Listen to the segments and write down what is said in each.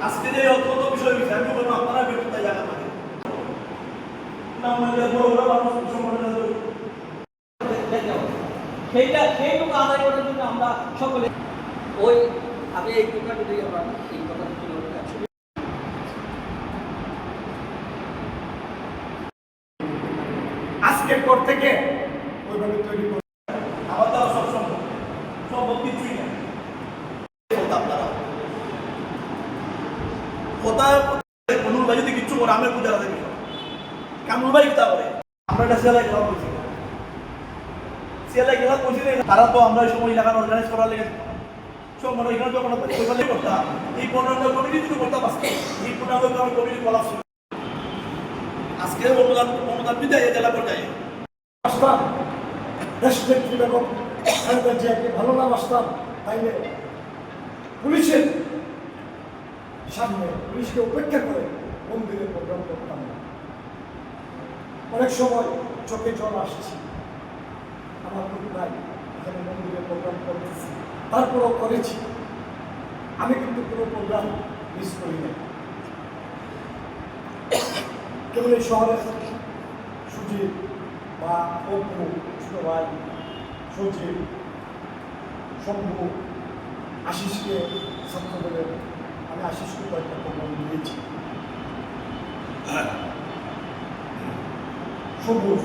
আজকে যে অত্যন্ত বিষয় হয়েছে আমি বলবো আপনারা ব্যর্থতা জায়গা থাকে না আমাদের বড় বড় মানুষ সম্মানিত সেইটুকু আদায় করার জন্য আমরা সকলে ওই আমি এই কথা যদি আমরা এই কথা আজকের পর থেকে ওইভাবে তৈরি করে আমার দ্বারা সব সম্ভব সম্ভব কিছুই না আপনারা কোথায় কোনুল ভাই যদি কিচ্ছু করে আমের পূজা দেখি কামুল ভাই কিতা করে আমরা এটা সেলাই খেলা বলছি সেলাই খেলা বলছি তারা তো আমরা এই সময় এলাকার অর্গানাইজ করার লেগে সব মনে এখানে যখন করতাম এই পূর্ণাঙ্গ কমিটি যদি করতাম আজকে এই পূর্ণাঙ্গ কমিটি বলা আজকে অনুদান বিদায় জেলা পর্যায়ে আসতাম দেশনেত্রী বেগম খালেদা জিয়াকে ভালো না আসতাম তাইলে পুলিশের সামনে পুলিশকে উপেক্ষা করে মন্দিরে প্রোগ্রাম করতাম না। অনেক সময় চোখে জল আসছে আমার লোক নাই এখানে মন্দিরে প্রোগ্রাম করতেছি তারপরও করেছি আমি কিন্তু কোনো প্রোগ্রাম মিস করি না। কেবল এই শহরের সুজিত বা অপু ছোট ভাই সজীব শম্ভু আশিসকে ছাত্র বলে আমি আশিসকে কয়েকটা প্রোগ্রাম দিয়েছি সবুজ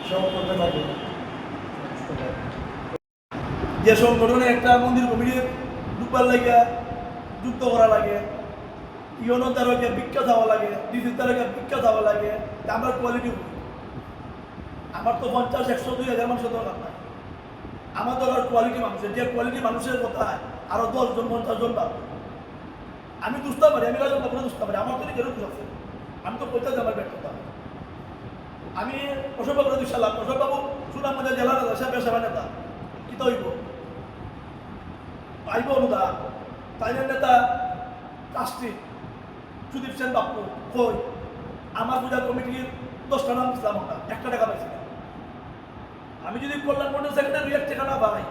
সেও করতে পারবে যে সংগঠনে একটা মন্দির কমিটি ঢুকবার লাগে যুক্ত করা লাগে ইউনো তারকে বিখ্যাত হওয়া লাগে ডিসি তারকে বিখ্যাত হওয়া লাগে আমার কোয়ালিটি আমার তো 50-100-2,000 মানুষের দরকার নাই আমার দরকার কোয়ালিটি মানুষের যে কোয়ালিটি মানুষের কথায় আরো 10 জন 50 জন পাবো আমি দুষ্টা পারি আমি রাজন কখনো দুষ্টা পারি আমার তো নিজেরও দোষ আছে আমি তো কোথায় আমার ব্যর্থতা আমি প্রসব বাবুর দুঃসালাম প্রসব বাবু শুনে আমাদের জেলার পেশা নেতা কি তো হইব আইব অনুদা তাইনের নেতা ট্রাস্টি সুদীপ সেন বাপু কই আমার পূজা কমিটির 10টা নাম দিচ্ছিলাম আমরা 1 টাকা পাইছি আমি যদি কল্যাণ মন্ডল সেক্রেটারি 1 টাকা না পাই